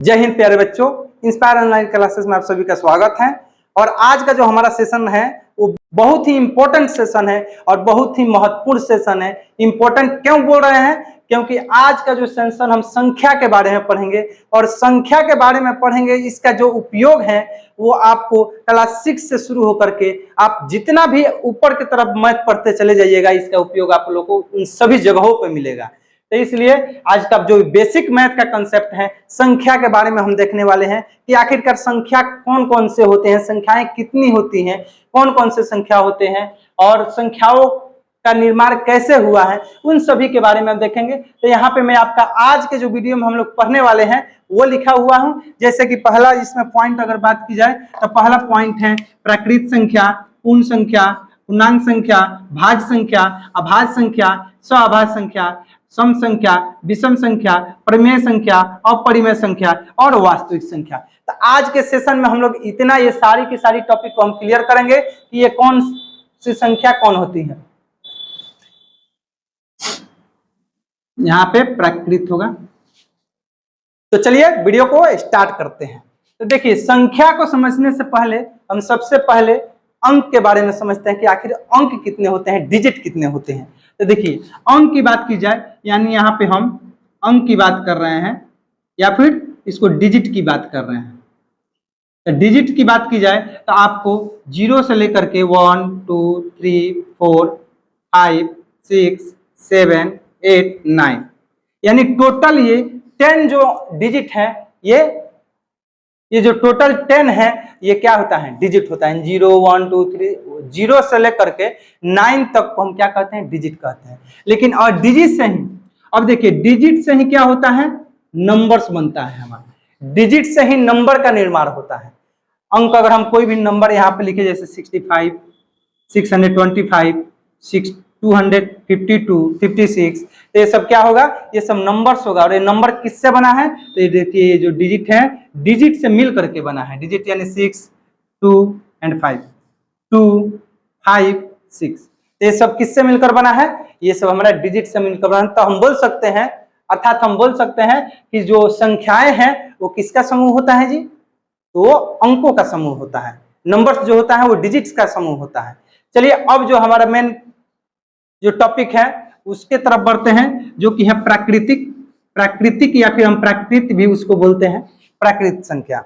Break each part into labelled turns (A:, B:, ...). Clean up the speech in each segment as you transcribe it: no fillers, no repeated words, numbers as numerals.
A: जय हिंद प्यारे बच्चों, इंस्पायर ऑनलाइन क्लासेस में आप सभी का स्वागत है। और आज का जो हमारा सेशन है वो बहुत ही इंपॉर्टेंट सेशन है और बहुत ही महत्वपूर्ण सेशन है। इंपॉर्टेंट क्यों बोल रहे हैं? क्योंकि आज का जो सेशन हम संख्या के बारे में पढ़ेंगे और संख्या के बारे में पढ़ेंगे। इसका जो उपयोग है वो आपको क्लास 6 से शुरू होकर के आप जितना भी ऊपर की तरफ मैथ पढ़ते चले जाइएगा, इसका उपयोग आप लोगों को उन सभी जगहों पर मिलेगा। तो इसलिए आज का जो बेसिक मैथ का कंसेप्ट है संख्या के बारे में हम देखने वाले हैं कि आखिरकार संख्या कौन कौन से होते हैं, संख्याएं कितनी होती हैं, कौन कौन से संख्या होते हैं और संख्याओं का निर्माण कैसे हुआ है, उन सभी के बारे में हम देखेंगे। तो यहाँ पे मैं आपका आज के जो वीडियो में हम लोग पढ़ने वाले हैं वो लिखा हुआ हूँ। जैसे कि पहला इसमें पॉइंट अगर बात की जाए तो पहला पॉइंट है प्राकृत संख्या, पूर्ण संख्या, पूर्णांक संख्या, भाज्य संख्या, अभाज्य संख्या, स्वाभाज्य संख्या, सम संख्या, विषम संख्या, परिमेय संख्या, अपरिमेय संख्या और वास्तविक संख्या। तो आज के सेशन में हम लोग इतना ये सारी की सारी टॉपिक को हम क्लियर करेंगे कि ये कौन सी संख्या कौन होती है। यहाँ पे प्राकृत होगा। तो चलिए वीडियो को स्टार्ट करते हैं। तो देखिए, संख्या को समझने से पहले हम सबसे पहले अंक के बारे में समझते हैं कि आखिर अंक कितने होते हैं, डिजिट कितने होते हैं। तो देखिए, अंक की बात की जाए यानी यहाँ पे हम अंक की बात कर रहे हैं या फिर इसको डिजिट की बात कर रहे हैं। तो डिजिट की बात की जाए तो आपको 0 से लेकर के 1 2 3 4 5 6 7 8 9 यानी टोटल ये 10 जो डिजिट है, ये जो टोटल 10 है ये क्या होता है, डिजिट होता है। 0 1 2 3 0 से लेकर के 9 तक को हम क्या कहते हैं, डिजिट कहते हैं। लेकिन और डिजिट से ही, अब देखिए डिजिट से ही क्या होता है, नंबर्स बनता है हमारा। डिजिट से ही नंबर का निर्माण होता है। अंक अगर हम कोई भी नंबर यहाँ पे लिखे जैसे 65 625 252 56, तो ये सब क्या होगा, ये सब नंबर्स होगा। और ये नंबर किससे बना है, तो ये देखिए ये जो डिजिट है डिजिट से मिल करके बना है। डिजिट यानी 6 2 and 5 2 5 6, ये सब किससे मिलकर बना है, ये सब हमारा डिजिट से मिलकर बना है। तो हम बोल सकते हैं, अर्थात हम बोल सकते हैं कि जो संख्याएं हैं वो किसका समूह होता है जी, तो वो अंकों का समूह होता है। नंबर्स जो होता है वो डिजिट्स का समूह होता है। चलिए अब जो हमारा मेन जो टॉपिक है उसके तरफ बढ़ते हैं, जो कि है प्राकृतिक या फिर हम प्राकृत भी उसको बोलते हैं, प्राकृत संख्या।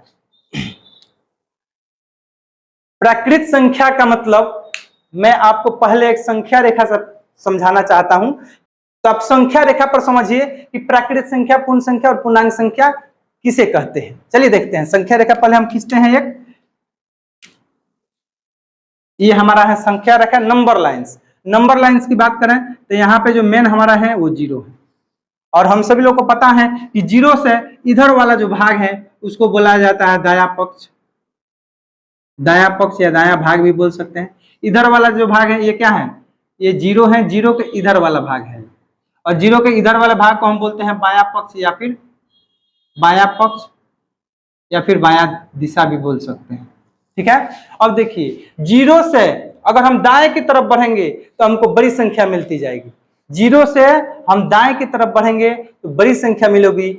A: प्राकृत संख्या का मतलब मैं आपको पहले एक संख्या रेखा से समझाना चाहता हूं। तो आप संख्या रेखा पर समझिए कि प्राकृत संख्या, पूर्ण संख्या और पूर्णांक संख्या किसे कहते हैं। चलिए देखते हैं। संख्या रेखा पहले हम खींचते हैं एक, ये हमारा है संख्या रेखा। नंबर लाइंस, नंबर लाइंस की बात करें तो यहाँ पे जो मेन हमारा है वो 0 है। और हम सभी लोग को पता है कि 0 से इधर वाला जो भाग है उसको बोला जाता है दाया पक्ष, दाया पक्ष या दाया भाग भी बोल सकते हैं। इधर वाला जो भाग है ये क्या है, ये 0 है। 0 के इधर वाला भाग है और 0 के इधर वाला भाग को हम बोलते हैं बाया पक्ष या फिर बाया पक्ष या फिर बाया दिशा भी बोल सकते हैं। ठीक है। अब देखिए 0 से अगर हम दाएं की तरफ बढ़ेंगे तो हमको बड़ी संख्या मिलती जाएगी। 0 से हम दाएं की तरफ बढ़ेंगे तो बड़ी संख्या मिलेगी,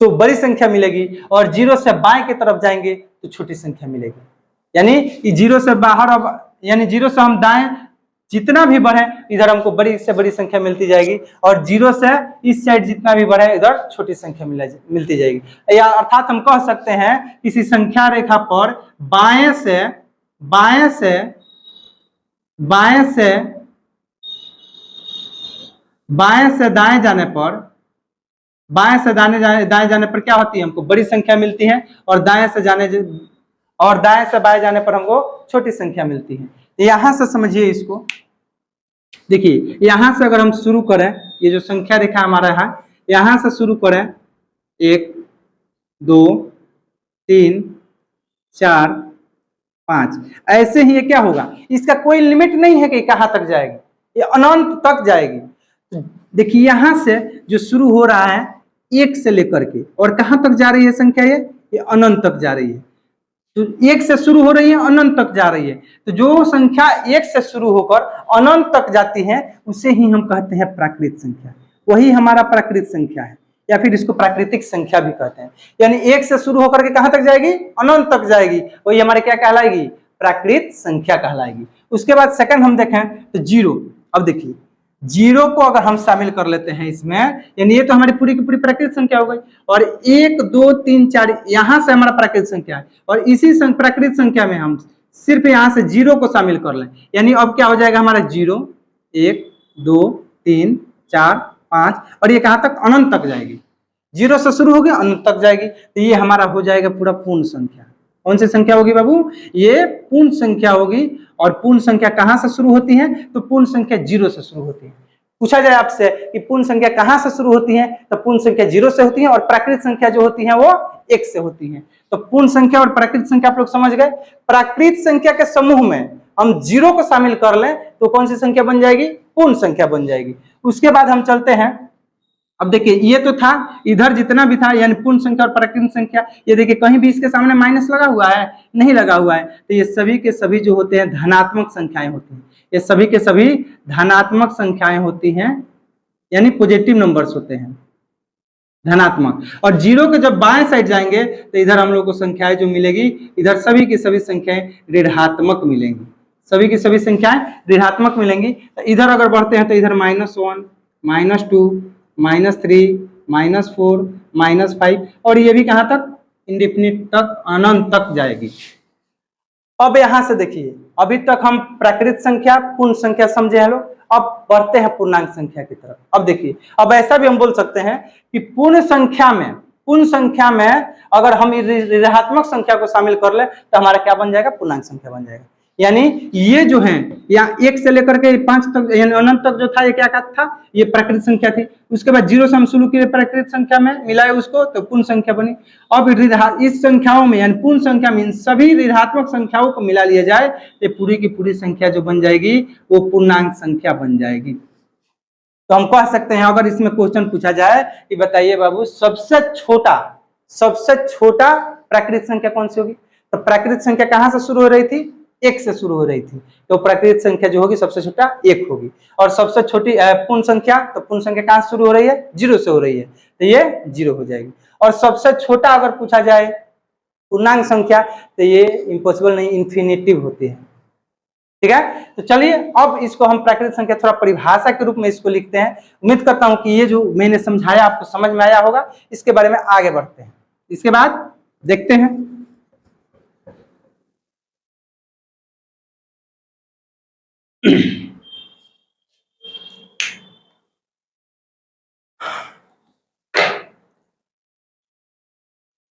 A: तो बड़ी संख्या मिलेगी। और 0 से बाएं की तरफ जाएंगे तो छोटी संख्या मिलेगी। यानी 0 से बाहर, अब यानी 0 से हम दाएं जितना भी बढ़े इधर हमको बड़ी से बड़ी संख्या मिलती जाएगी, और 0 से इस साइड जितना भी बढ़े इधर छोटी संख्या मिलती जाएगी। या अर्थात हम कह सकते हैं किसी संख्या रेखा पर बाएं से दाएं जाने पर, बाएं से दाएं जाने पर क्या होती है, हमको बड़ी संख्या मिलती है। और दाएं से बाएं जाने पर हमको छोटी संख्या मिलती है। यहां से समझिए इसको। देखिए यहां से अगर हम शुरू करें, ये जो संख्या रेखा हमारा है यहां से शुरू करें 1 2 3 4 5, ऐसे ही ये क्या होगा, इसका कोई लिमिट नहीं है कि कहां तक जाएगी, ये अनंत तक जाएगी। तो देखिए यहां से जो शुरू हो रहा है 1 से लेकर के और कहां तक जा रही है संख्या, ये अनंत तक जा रही है। तो 1 से शुरू हो रही है, अनंत तक जा रही है। तो जो संख्या 1 से शुरू होकर अनंत तक जाती है उसे ही हम कहते हैं प्राकृत संख्या। वही हमारा प्राकृत संख्या है। या फिर इसको प्राकृतिक संख्या भी कहते हैं। यानी 1 से शुरू होकर के कहां तक जाएगी, अनंत तक जाएगी, वही हमारे क्या कहलाएगी, प्राकृत संख्या कहलाएगी। उसके बाद सेकंड हम देखें तो जीरो। अब देखिए जीरो को अगर हम शामिल कर लेते हैं इसमें, यानी ये तो हमारी पूरी की पूरी प्राकृत संख्या हो गई, और 1 2 3 4 यहां से हमारा प्राकृत संख्या है, और इसी प्राकृत संख्या में हम सिर्फ यहां से जीरो को शामिल कर लें, यानी अब क्या हो जाएगा हमारा जीरो, 1 2 3 4 5, और ये कहां तक, अनंत तक जाएगी। जीरो से शुरू होगी अनंत तक जाएगी, तो ये हमारा हो जाएगा पूरा पूर्ण संख्या। कौन सी संख्या होगी बाबू, ये पूर्ण संख्या होगी। और पूर्ण संख्या कहां से शुरू होती है, तो पूर्ण संख्या जीरो से शुरू होती है। पूछा जाए आपसे कि पूर्ण संख्या कहां से शुरू होती है, तो पूर्ण संख्या जीरो से होती है, और प्राकृत संख्या जो होती है वो 1 से होती है। तो पूर्ण संख्या और प्राकृत संख्या आप लोग समझ गए। प्राकृत संख्या के समूह में हम जीरो को शामिल कर लें तो कौन सी संख्या बन जाएगी, पूर्ण संख्या बन जाएगी। उसके बाद हम चलते हैं, अब देखिए ये तो था, इधर जितना भी था यानी पूर्ण संख्या और प्राकृत संख्या, ये देखिए कहीं भी इसके सामने माइनस लगा हुआ है, नहीं लगा हुआ है, तो ये सभी के सभी जो होते हैं धनात्मक संख्याएं होती हैं। ये सभी के सभी धनात्मक संख्याएं होती हैं, यानी पॉजिटिव नंबर्स होते हैं, धनात्मक। और जीरो के जब बाएं साइड जाएंगे तो इधर हम लोग को संख्याएं जो मिलेगी, इधर सभी की सभी संख्याएं ऋणात्मक मिलेंगी, सभी की सभी संख्याएं ऋणात्मक मिलेंगी। तो इधर अगर बढ़ते हैं तो इधर -1 -2 -3 -4 -5, और ये भी कहां तक, इंडेफिनिट तक, अनंत तक जाएगी। अब यहां से देखिए अभी तक हम प्राकृत संख्या पूर्ण संख्या समझे हैं लोग, अब बढ़ते हैं पूर्णांक संख्या की तरफ। अब देखिए अब ऐसा भी हम बोल सकते हैं कि पूर्ण संख्या में अगर हम ऋणात्मक संख्या को शामिल कर ले तो हमारा क्या बन जाएगा, पूर्णांक संख्या बन जाएगा। यानी ये जो है या 1 से लेकर के 5 तक यानी अनंत तक जो था, ये क्या था, ये प्राकृत संख्या थी। उसके बाद जीरो से हम शुरू किए प्राकृत संख्या में, मिलाए उसको तो पूर्ण संख्या बनी। अब इस संख्याओं में यानी पूर्ण संख्या में इन सभी ऋणात्मक संख्याओं को मिला लिया जाए तो पूरी की पूरी संख्या जो बन जाएगी वो पूर्णांक संख्या बन जाएगी। तो हम कह सकते हैं, अगर इसमें क्वेश्चन पूछा जाए कि बताइए बाबू सबसे छोटा प्राकृत संख्या कौन सी होगी, तो प्राकृत संख्या कहां से शुरू हो रही थी, 1 से शुरू हो रही थी, तो प्राकृत संख्या जो होगी सबसे छोटा 1 होगी। और सबसे छोटी पूर्ण संख्या, तो पूर्ण संख्या कहां से शुरू हो रही है, 0 से हो रही है, तो ये 0 हो जाएगी। और सबसे छोटा अगर पूछा जाए पूर्णांक संख्या तो ये इम्पॉसिबल नहीं, इन्फिनिटिव होती है। ठीक है, तो चलिए अब इसको हम प्राकृत संख्या थोड़ा परिभाषा के रूप में इसको लिखते हैं। उम्मीद करता हूं कि ये जो मैंने समझाया आपको समझ में आया होगा। इसके बारे में आगे बढ़ते हैं, इसके बाद देखते हैं।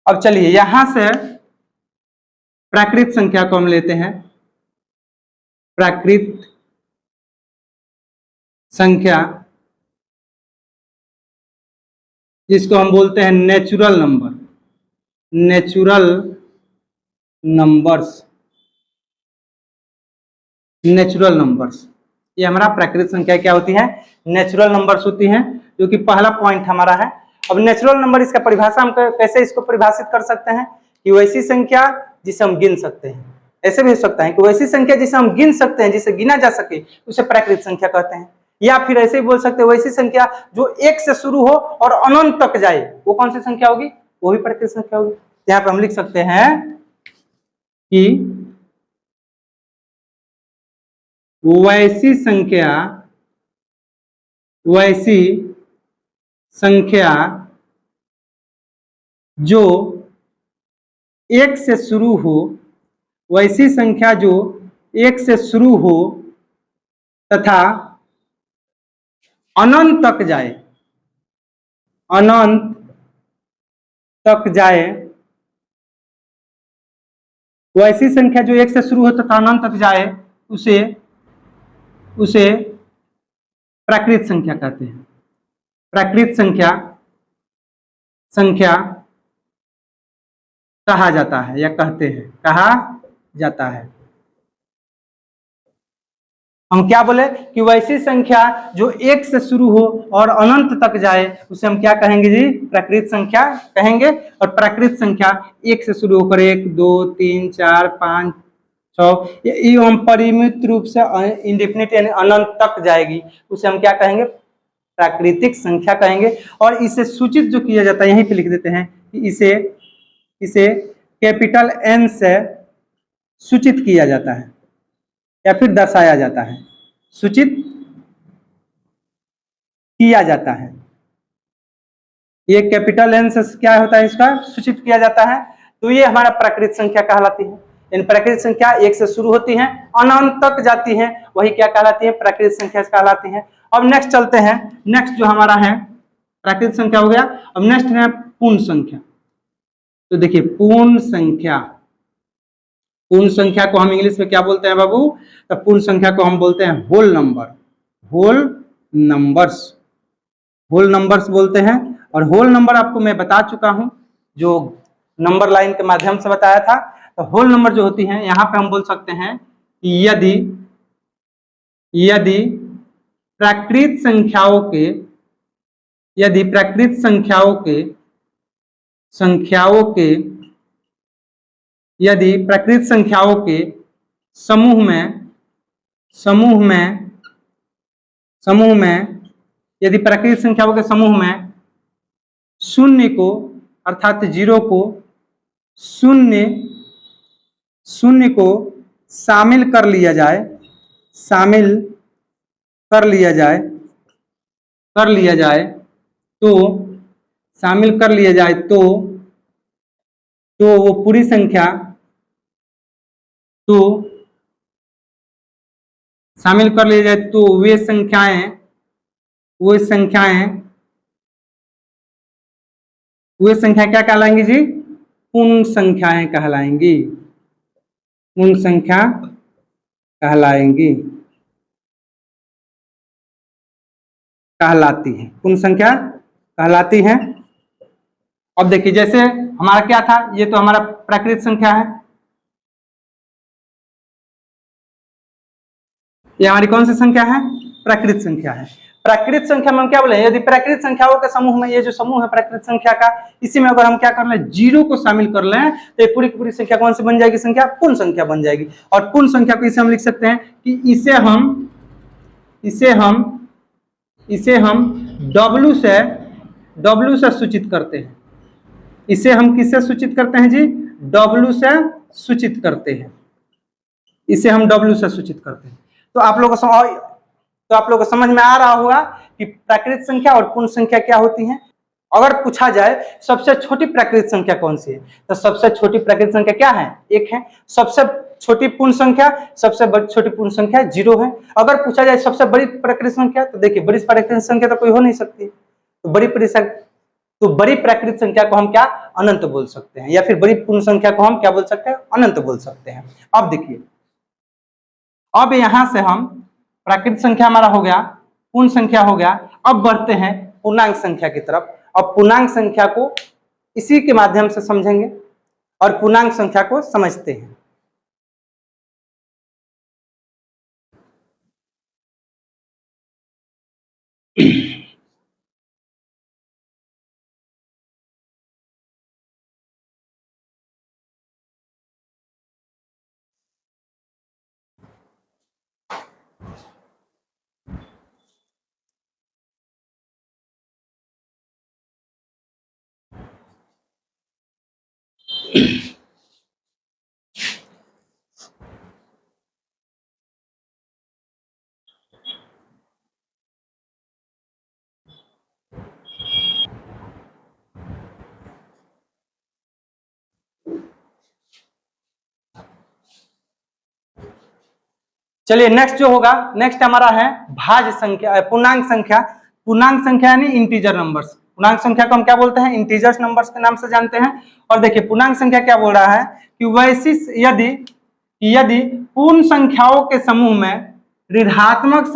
A: अब चलिए यहां से प्राकृत संख्या को हम लेते हैं। प्राकृत संख्या जिसको हम बोलते हैं नेचुरल नंबर्स, ये हमारा प्राकृत संख्या क्या होती है, नेचुरल नंबर्स होती हैं, जो कि पहला पॉइंट हमारा है। अब नेचुरल नंबर, इसका परिभाषा हम कैसे इसको परिभाषित कर सकते हैं कि वैसी संख्या जिसे हम गिन सकते हैं। ऐसे भी हो सकता है कि वैसी संख्या जिसे हम गिन सकते हैं, जिसे गिना जा सके, उसे प्राकृत संख्या कहते हैं। या फिर ऐसे ही बोल सकते हैं वैसी संख्या जो 1 से शुरू हो और अनंत तक जाए, वो कौन सी संख्या होगी, वो भी प्राकृत संख्या होगी। यहाँ पे हम लिख सकते हैं कि वैसी संख्या जो 1 से शुरू हो, वैसी संख्या जो 1 से शुरू हो तथा अनंत तक जाए, वैसी संख्या जो 1 से शुरू हो तथा अनंत तक जाए, उसे प्राकृत संख्या कहते हैं। प्राकृत संख्या कहा जाता है या कहा जाता है। हम क्या बोले कि वैसी संख्या जो 1 से शुरू हो और अनंत तक जाए, उसे हम क्या कहेंगे जी, प्राकृत संख्या कहेंगे। और प्राकृत संख्या 1 से शुरू होकर 1 2 3 4 5 6 एवं परिमित रूप से इंडेफिनिट यानी अनंत तक जाएगी, उसे हम क्या कहेंगे, प्राकृतिक संख्या कहेंगे। और इसे सूचित जो किया जाता है, यहीं पे लिख देते हैं कि इसे कैपिटल N से सूचित किया जाता है या फिर दर्शाया जाता है, सूचित किया जाता है। ये कैपिटल N से क्या होता है, इसका सूचित किया जाता है। तो ये हमारा प्राकृत संख्या कहलाती है। इन प्राकृत संख्या 1 से शुरू होती हैं, अनंत तक जाती हैं, वही क्या कहलाती है, प्राकृत संख्या कहलाती है। अब नेक्स्ट चलते हैं, नेक्स्ट जो हमारा है प्राकृत संख्या हो गया। अब नेक्स्ट है पूर्ण संख्या। तो देखिए पूर्ण संख्या, पूर्ण संख्या को हम इंग्लिश में क्या बोलते हैं बाबू, तो पूर्ण संख्या को हम बोलते हैं whole number, whole numbers, whole numbers बोलते हैं। और होल नंबर आपको मैं बता चुका हूं, जो नंबर लाइन के माध्यम से बताया था। तो होल नंबर जो होती हैं, यहां पे हम बोल सकते हैं कि यदि प्राकृत संख्याओं के, यदि प्राकृत संख्याओं के समूह में यदि प्राकृत संख्याओं के समूह में शून्य को, अर्थात जीरो को, शून्य को शामिल कर लिया जाए, तो वो पूरी संख्या, तो शामिल कर लिया जाए तो वे संख्या क्या कहलाएंगी जी, पूर्ण संख्याएं कहलाएंगी, पूर्ण संख्या कहलाएंगी, कहलाती है, पूर्ण संख्या कहलाती है। अब देखिए जैसे हमारा क्या था, ये तो हमारा प्राकृत संख्या है, ये हमारी कौन सी संख्या है, प्राकृत संख्या है। प्राकृत संख्या में हम क्या बोले, यदि प्राकृत संख्याओं के समूह में, ये जो समूह है प्राकृत संख्या का, इसी में अगर हम क्या कर लें, जीरो को शामिल कर लें, तो ये पूरी की पूरी संख्या कौन सी बन जाएगी, संख्या पूर्ण संख्या बन जाएगी। और पूर्ण संख्या को इसे हम लिख सकते हैं कि इसे हम W से सूचित करते हैं। इसे हम किससे सूचित करते हैं जी, W से सूचित करते हैं, इसे हम W से सूचित करते हैं। तो आप लोगों को समझ में आ रहा होगा कि प्राकृत संख्या और पूर्ण संख्या क्या होती हैं। अगर पूछा जाए सबसे छोटी प्राकृत संख्या कौन सी है, तो सबसे छोटी प्राकृत संख्या क्या है, 1 है। सबसे छोटी पूर्ण संख्या, सबसे बड़ी छोटी पूर्ण संख्या 0 है। अगर पूछा जाए सबसे बड़ी प्राकृत संख्या, तो देखिए बड़ी प्राकृत संख्या तो कोई हो नहीं सकती, तो बड़ी प्राकृत संख्या को हम क्या, अनंत बोल सकते हैं, या फिर बड़ी पूर्ण संख्या को हम क्या बोल सकते हैं, अनंत बोल सकते हैं। अब देखिए, अब यहां से हम प्राकृत संख्या हमारा हो गया, पूर्ण संख्या हो गया, अब बढ़ते हैं पूर्णांक संख्या की तरफ। अब पूर्णांक संख्या को इसी के माध्यम से समझेंगे और पूर्णांक संख्या को समझते हैं। चलिए नेक्स्ट जो होगा, नेक्स्ट हमारा है भाज्य संख्या, पूर्णांक संख्या। पूर्णांक संख्या यानी इंटीजर नंबर्स। पूर्णांक संख्या को हम क्या बोलते हैं, इंटीजर्स नंबर्स के नाम से जानते हैं। और देखिए पूर्णांक संख्या क्या बोल रहा है कि वैशिष्ट, यदि पूर्ण संख्याओं के समूह में ऋणात्मक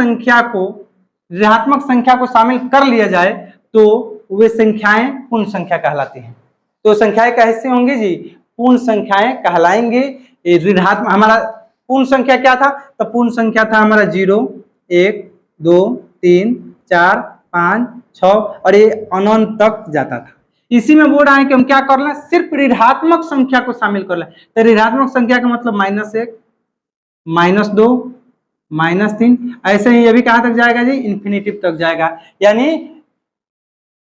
A: संख्या को शामिल कर लिया जाए, तो वे संख्याएं पूर्ण संख्या कहलाती हैं। तो संख्याएं कैसे होंगी जी, पूर्ण संख्याएं कहलाएंगी। ऋणात्मक, हमारा पूर्ण संख्या क्या था, तो पूर्ण संख्या था हमारा 0, 1, 2, 3, 4, 5, 6 और ये अनंत तक जाता था। इसी में बोल रहा है कि हम क्या कर लें, सिर्फ ऋणात्मक संख्या को शामिल कर लें। तो ऋणात्मक संख्या का मतलब -1, -2, -3। ऐसे ही ये भी कहाँ तक जाएगा जी, इन्फिनिटिव तक जाएगा। यानी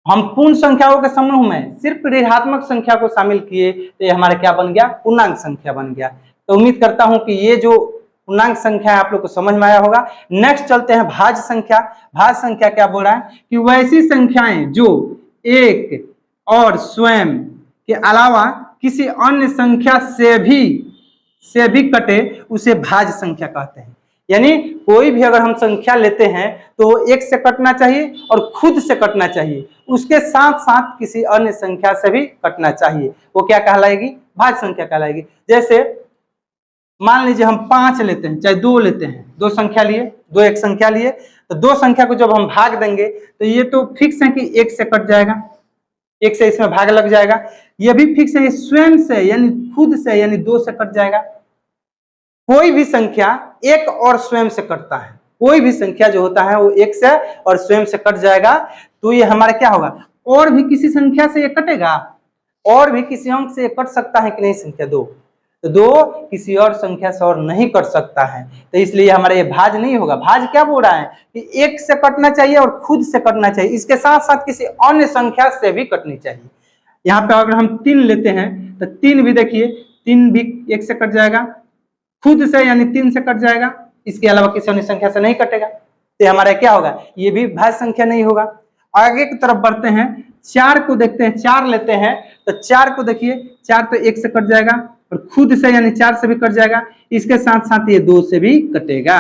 A: हम पूर्ण संख्याओं के समूह में सिर्फ ऋणात्मक संख्या को शामिल किए तो ये हमारा क्या बन गया, पूर्णांक संख्या बन गया। तो उम्मीद करता हूं कि ये जो पूर्णांक संख्या है आप लोग को समझ में आया होगा। नेक्स्ट चलते हैं भाज्य संख्या। भाज्य संख्या क्या बोल रहा है कि वैसी संख्याएं जो एक और स्वयं के अलावा किसी अन्य संख्या से भी कटे उसे भाज्य संख्या कहते हैं। यानी कोई भी अगर हम संख्या लेते हैं तो एक से कटना चाहिए और खुद से कटना चाहिए, उसके साथ साथ किसी अन्य संख्या से भी कटना चाहिए, वो क्या कहलाएगी, भाज्य संख्या कहलाएगी। जैसे मान लीजिए हम 5 लेते हैं, चाहे 2 लेते हैं, दो संख्या लिए, दो एक संख्या लिए, तो दो संख्या को जब हम भाग देंगे तो ये तो फिक्स है कि एक से कट जाएगा, एक से इसमें भाग लग जाएगा। ये भी फिक्स है, स्वयं से यानी खुद से यानी 2 से कट जाएगा। कोई भी संख्या एक और स्वयं से कटता है, कोई भी संख्या जो होता है वो एक से और स्वयं से कट जाएगा, तो ये हमारा क्या होगा, और भी किसी संख्या से ये कटेगा, और भी किसी अंक से ये कट सकता है कि नहीं, संख्या 2, तो 2 किसी और संख्या से और नहीं कट सकता है, तो इसलिए हमारा ये भाज्य नहीं होगा। भाज्य क्या बोल रहा है कि एक से कटना चाहिए और खुद से कटना चाहिए, इसके साथ साथ किसी अन्य संख्या से भी कटनी चाहिए। यहाँ पे अगर हम 3 लेते हैं तो 3 भी देखिए, 3 भी एक से कट जाएगा, खुद से यानी 3 से कट जाएगा, इसके अलावा किसी अन्य संख्या से नहीं कटेगा, तो हमारा क्या होगा, ये भी भाज्य संख्या नहीं होगा। आगे की तरफ बढ़ते हैं, 4 को देखते हैं, 4 लेते हैं तो 4 को देखिए, 4 तो एक से कट जाएगा और खुद से यानी 4 से भी कट जाएगा, इसके साथ साथ ये 2 से भी कटेगा,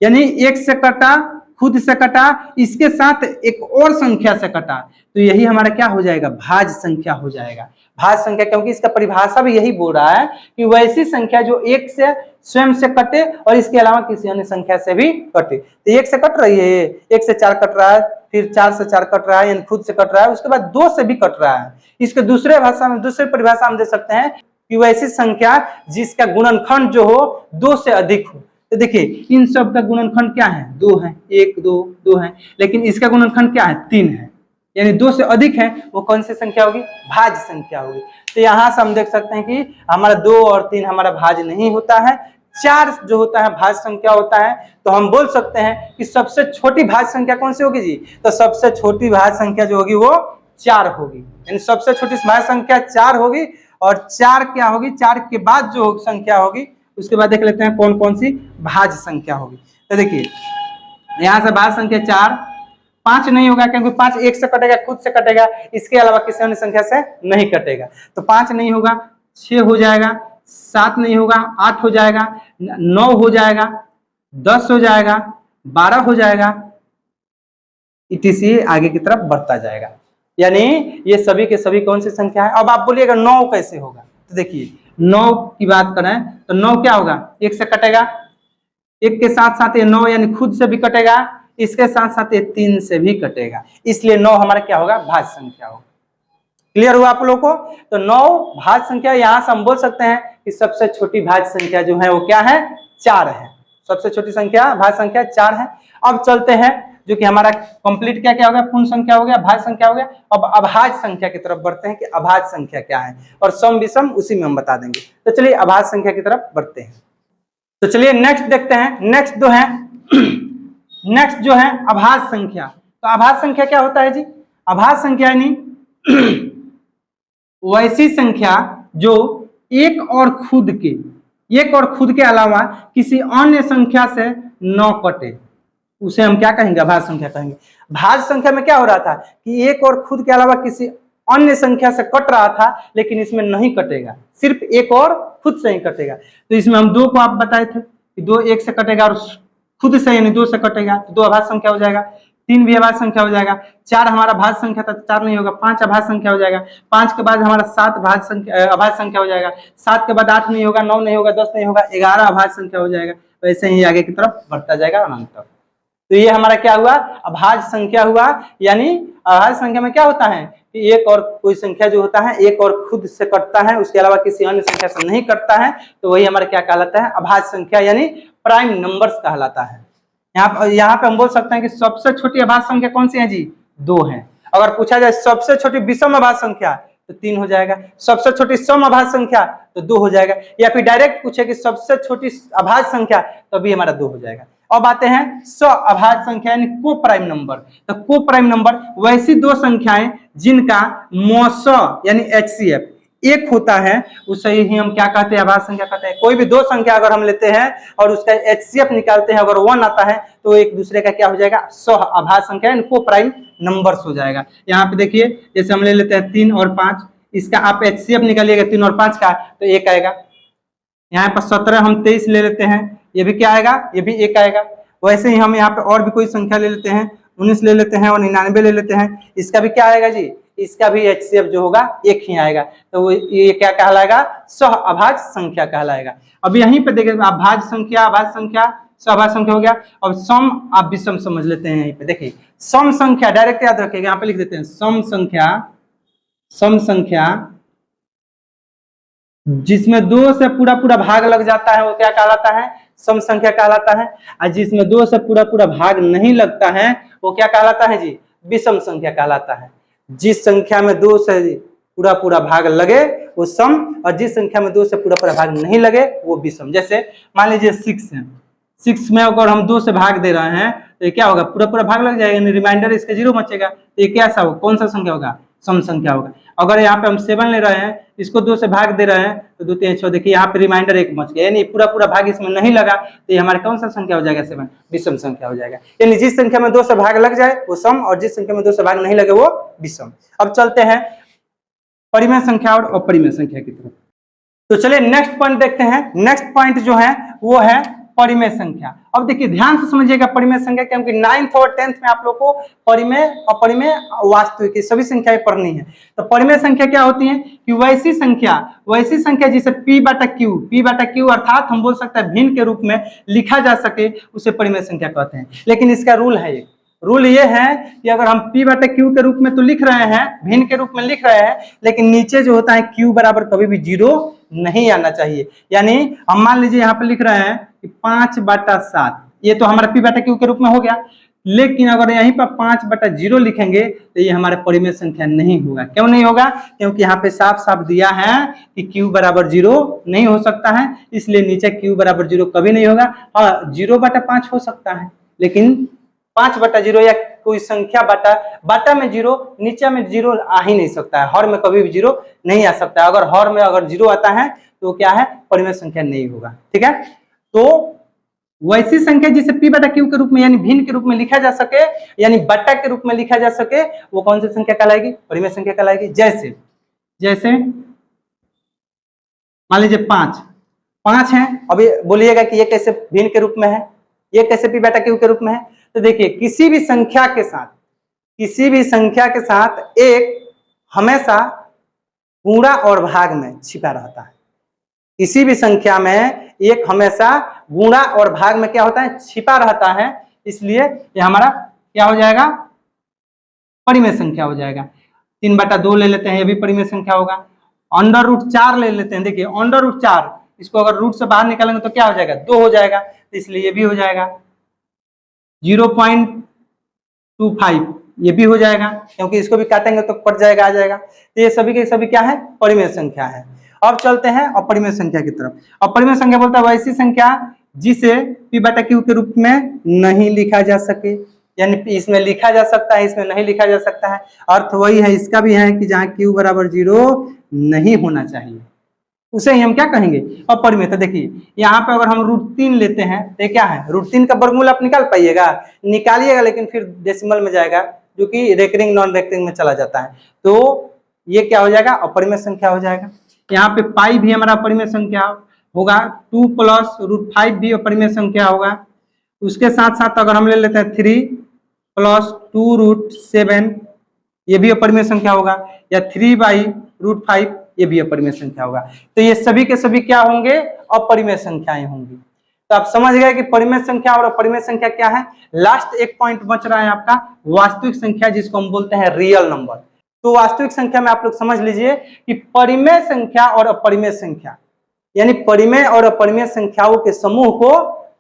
A: यानी एक से कटा, खुद से कटा, इसके साथ एक और संख्या से कटा, तो यही हमारा क्या हो जाएगा, भाज्य संख्या हो जाएगा। भाज्य संख्या क्योंकि इसका परिभाषा भी यही बोल रहा है कि वैसी संख्या जो एक से स्वयं से कटे और इसके अलावा किसी अन्य संख्या से भी कटे। तो एक से कट रही है, 1 से 4 कट रहा है, फिर 4 से 4 कट रहा है यानी खुद से कट रहा है, उसके बाद 2 से भी कट रहा है। इसके दूसरे परिभाषा हम दे सकते हैं कि वैसी संख्या जिसका गुणनखंड जो हो 2 से अधिक हो। तो देखिए इन सब का गुणनखंड क्या है, 2 है, 1 2 2 है, लेकिन इसका गुणनखंड क्या है, 3 है, यानी 2 से अधिक है, वो कौन सी संख्या होगी, भाज्य संख्या होगी। तो यहाँ से हम देख सकते हैं कि हमारा 2 और 3 हमारा भाज्य नहीं होता है, 4 जो होता है भाज्य संख्या होता है। तो हम बोल सकते हैं कि सबसे छोटी भाज्य संख्या कौन सी होगी जी, तो सबसे छोटी भाज्य संख्या जो होगी वो 4 होगी, यानी सबसे छोटी भाज्य संख्या 4 होगी। और 4 क्या होगी, 4 के बाद जो संख्या होगी उसके बाद देख लेते हैं कौन कौन सी भाज्य संख्या होगी। तो देखिए यहाँ से भाज्य संख्या 4, 5 नहीं होगा क्योंकि 5 एक से कटेगा, खुद से कटेगा, इसके अलावा किसी अन्य संख्या से नहीं कटेगा, तो 5 नहीं होगा, 6 हो जाएगा, 7 नहीं होगा, 8 हो जाएगा, 9 हो जाएगा, 10 हो जाएगा, 12 हो जाएगा, इसी आगे की तरफ बढ़ता जाएगा। यानी ये सभी के सभी कौन सी संख्या है। अब आप बोलिएगा 9 कैसे होगा, तो देखिए 9 की बात करें तो 9 क्या होगा, 1 से कटेगा, 1 के साथ साथ ये 9 यानी खुद से भी कटेगा, इसके साथ साथ ये 3 से भी कटेगा, इसलिए 9 हमारा क्या होगा, भाज्य संख्या होगा। क्लियर हुआ आप लोगों को। तो 9 भाज्य संख्या, यहां से हम बोल सकते हैं कि सबसे छोटी भाज्य संख्या जो है वो क्या है, 4 है, सबसे छोटी संख्या भाज्य संख्या 4 है। अब चलते हैं जो कि हमारा कंप्लीट क्या क्या हो गया, पूर्ण संख्या हो गया, भाज्य संख्या हो गया। अब अभाज्य संख्या की तरफ बढ़ते हैं कि अभाज्य संख्या क्या है, और सम विषम उसी में हम बता देंगे। तो चलिए अभाज्य संख्या की तरफ बढ़ते हैं। तो चलिए नेक्स्ट देखते हैं, नेक्स्ट जो है अभाज्य संख्या। तो अभाज्य संख्या क्या होता है जी, अभाज्य संख्या यानी वैसी संख्या जो एक और खुद के अलावा किसी अन्य संख्या से न कटे, उसे हम क्या कहेंगे, अभाज्य संख्या कहेंगे। भाज्य संख्या में क्या हो रहा था कि एक और खुद के अलावा किसी अन्य संख्या से कट रहा था, लेकिन इसमें नहीं कटेगा, सिर्फ एक और खुद से ही कटेगा। तो इसमें हम 2 को आप बताए थे कि 2 1 से कटेगा और खुद से यानी 2 से कटेगा, तो 2 अभाज्य संख्या हो जाएगा। 3 भी अभाज्य संख्या हो जाएगा। 4 हमारा भाज्य संख्या था, 4 नहीं होगा, 5 अभाज्य संख्या हो जाएगा। 5 के बाद हमारा 7 अभाज्य संख्या हो जाएगा। 7 के बाद 8 नहीं होगा, 9 नहीं होगा, 10 नहीं होगा, 11 अभाज्य संख्या हो जाएगा। वैसे ही आगे की तरफ बढ़ता जाएगा अनंत तक। तो ये हमारा क्या हुआ, अभाज्य संख्या हुआ। यानी अभाज्य संख्या में क्या होता है कि एक और कोई संख्या जो होता है एक और खुद से कटता है, उसके अलावा किसी अन्य संख्या से नहीं कटता है, तो वही हमारा क्या कहलाता है, अभाज्य संख्या यानी प्राइम नंबर्स कहलाता है। यहाँ पे हम बोल सकते हैं कि सबसे छोटी अभाज्य संख्या कौन सी है जी, 2 है। अगर पूछा जाए सबसे छोटी विषम अभाज्य संख्या तो 3 हो जाएगा, सबसे छोटी सम अभाज्य संख्या तो 2 हो जाएगा, या फिर डायरेक्ट पूछे कि सबसे छोटी अभाज्य संख्या तो भी हमारा 2 हो जाएगा। अब आते हैं सअभाज्य संख्या यानी को प्राइम नंबर। तो को प्राइम नंबर वैसी दो संख्याएं जिनका मौस यानी HCF एक होता है, उसे ही हम क्या कहते हैं, अभाज्य संख्या कहते हैं। कोई भी दो संख्या अगर हम लेते हैं और उसका HCF निकालते हैं, अगर 1 आता है तो एक दूसरे का क्या हो जाएगा, सअभाज्य संख्या यानी को प्राइम नंबर्स हो जाएगा। यहाँ पे देखिए जैसे हम ले लेते हैं 3 और 5, इसका आप HCF निकालिएगा 3 और 5 का तो 1 आएगा। यहाँ पर 17 हम 23 ले लेते हैं, ये भी क्या आएगा, ये भी 1 आएगा। वैसे ही हम यहाँ पे और भी कोई संख्या ले लेते हैं, 19 ले लेते हैं और 99 ले लेते हैं, इसका भी क्या आएगा जी, इसका भी HCF जो होगा 1 ही आएगा। तो ये क्या कहलाएगा, सअभाज्य संख्या कहलाएगा। अब यहीं पे देखिए अभाज्य संख्या, अभाज्य संख्या, सअभाज्य संख्या हो गया। अब सम आप विषम समझ लेते हैं। यहीं पे देखिए सम संख्या डायरेक्ट याद रखिएगा, यहाँ पे लिख देते हैं सम संख्या, सम संख्या जिसमें 2 से पूरा पूरा भाग लग जाता है वो क्या कहलाता है, सम संख्या कहलाता है। और जिसमें 2 से पूरा पूरा भाग नहीं लगता है वो क्या कहलाता है जी, विषम संख्या कहलाता है। जिस संख्या में 2 से पूरा पूरा भाग लगे वो सम, और जिस संख्या में 2 से पूरा पूरा भाग नहीं लगे वो विषम। जैसे मान लीजिए 6 है, 6 में अगर हम 2 से भाग दे रहे हैं तो ये क्या होगा, पूरा पूरा भाग लग जाएगा, रिमाइंडर इसका 0 बचेगा। तो ये कैसा होगा, कौन सा संख्या होगा, सम संख्या होगा। अगर यहाँ पे हम 7 ले रहे हैं, इसको 2 से भाग दे रहे हैं तो 2 3 6, देखिए यहाँ पे रिमाइंडर 1 बच गया, यानी पूरा पूरा भाग इसमें नहीं लगा तो ये हमारे कौन सा संख्या हो जाएगा, 7 विषम संख्या हो जाएगा। यानी जिस संख्या में 2 से भाग लग जाए वो सम, और जिस संख्या में 2 से भाग नहीं लगे वो विषम। अब चलते हैं परिमेय संख्या और अपरिमेय संख्या की तरफ। तो चलिए नेक्स्ट पॉइंट देखते हैं। नेक्स्ट पॉइंट जो है वो है परिमेय संख्या। अब देखिए ध्यान से समझिएगा परिमेय संख्या, क्योंकि 9th और 10th में आप लोग को परिमेय, अपरिमेय, वास्तविक सभी संख्याएं पढ़नी है। तो परिमेय संख्या क्या होती है कि वैसी संख्या जिसे P/Q अर्थात हम बोल सकते हैं भिन्न के रूप में लिखा जा सके उसे परिमेय संख्या कहते हैं। लेकिन इसका रूल है, एक रूल ये है कि अगर हम P/Q के रूप में तो लिख रहे हैं, भिन्न के रूप में लिख रहे हैं, लेकिन नीचे जो होता है Q बराबर कभी भी 0 नहीं आना चाहिए। यानी हम मान लीजिए यहाँ पे लिख रहे हैं कि 5/7, ये तो हमारा P/Q के रूप में हो गया। लेकिन अगर यहीं पर 5/0 लिखेंगे तो ये हमारे परिमेय संख्या नहीं होगा। क्यों नहीं होगा, क्योंकि यहाँ पे साफ साफ दिया है कि Q बराबर 0 नहीं हो सकता है, इसलिए नीचे Q बराबर 0 कभी नहीं होगा। हाँ 0/5 हो सकता है, लेकिन 5/0 या कोई संख्या बाटा में 0, नीचे में 0 आ ही नहीं सकता है। हर में कभी भी 0 नहीं आ सकता है। अगर हर में अगर 0 आता है तो क्या है, परिमेय संख्या नहीं होगा। ठीक है, तो वैसी संख्या जिसे P/Q के रूप में यानी भिन्न के रूप में लिखा जा सके, यानी बट्टा के रूप में लिखा जा सके, वो कौन सी संख्या कहलाएगी, परिमेय संख्या कहलाएगी। जैसे मान लीजिए 5 है। अभी बोलिएगा कि ये कैसे भिन्न के रूप में है, ये कैसे P/Q के रूप में है। तो देखिए किसी भी संख्या के साथ एक हमेशा गुणा और भाग में छिपा रहता है। किसी भी संख्या में एक हमेशा गुणा और भाग में क्या होता है, छिपा रहता है, इसलिए ये हमारा क्या हो जाएगा, परिमेय संख्या हो जाएगा। 3/2 ले लेते हैं, ये भी परिमेय संख्या होगा। √4 ले लेते हैं, देखिए √4 इसको अगर रूट से बाहर निकालेंगे तो क्या हो जाएगा, 2 हो जाएगा, तो इसलिए ये भी हो जाएगा। 0.25 ये भी हो जाएगा, क्योंकि इसको भी काटेंगे तो कट जाएगा, आ जाएगा। तो ये सभी के सभी क्या है, परिमेय संख्या है। अब चलते हैं अपरिमेय संख्या की तरफ। अपरिमेय संख्या बोलता है वैसी संख्या जिसे P/Q के रूप में नहीं लिखा जा सके, यानी इसमें लिखा जा सकता है, इसमें नहीं लिखा जा सकता है। अर्थ वही है इसका भी है कि जहां Q बराबर 0 नहीं होना चाहिए उसे ही हम क्या कहेंगे, अपरिमेय। तो देखिए यहाँ पे अगर हम √3 लेते हैं तो क्या है, √3 का वर्गमूल आप निकाल पाइएगा, निकालिएगा, लेकिन फिर डेसिमल में जाएगा, जो कि रेकरिंग नॉन रेकरिंग में चला जाता है। तो ये क्या हो जाएगा, अपरिमेय संख्या हो जाएगा। यहाँ पे पाई भी हमारा अपरिमेय संख्या होगा, 2 + √5 भी अपरिमेय संख्या होगा। उसके साथ साथ अगर हम ले लेते हैं 3 + 2√7 ये भी अपरिमेय संख्या होगा, या 3/√5 ये भी अपरिमेय संख्या होगा। तो ये सभी के सभी क्या होंगे, अपरिमेय संख्याएं होंगी। तो आप समझ गए कि परिमेय संख्या और अपरिमेय संख्या क्या है। लास्ट एक पॉइंट बच रहा है आपका, वास्तविक संख्या, जिसको हम बोलते हैं रियल नंबर। तो वास्तविक संख्या में आप लोग समझ लीजिए कि परिमेय संख्या और अपरिमेय संख्या, यानी परिमेय और अपरिमेय संख्याओं के समूह को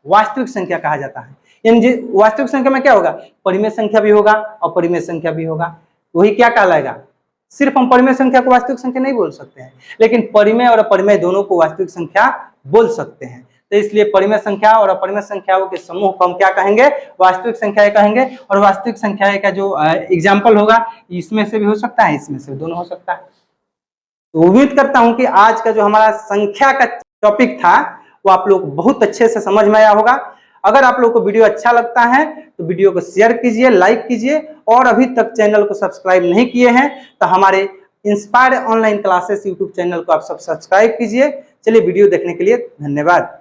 A: वास्तविक संख्या कहा जाता है। यानी वास्तविक संख्या में क्या होगा, परिमेय संख्या भी होगा, अपरिमेय संख्या भी होगा। वही क्या कहलाएगा, सिर्फ हम परिमेय संख्या को वास्तविक संख्या नहीं बोल सकते हैं, लेकिन परिमेय और अपरिमेय दोनों को वास्तविक संख्या बोल सकते हैं। तो इसलिए परिमेय संख्या और अपरिमेय संख्याओं के समूह को हम क्या कहेंगे, वास्तविक संख्याएं कहेंगे। और वास्तविक संख्याएं का जो एग्जाम्पल होगा, इसमें से भी हो सकता है, इसमें से दोनों हो सकता है। तो उम्मीद करता हूं कि आज का जो हमारा संख्या का टॉपिक था वो आप लोग बहुत अच्छे से समझ में आया होगा। अगर आप लोग को वीडियो अच्छा लगता है तो वीडियो को शेयर कीजिए, लाइक कीजिए, और अभी तक चैनल को सब्सक्राइब नहीं किए हैं तो हमारे inspired online classes YouTube channel को आप सब सब्सक्राइब कीजिए। चलिए, वीडियो देखने के लिए धन्यवाद।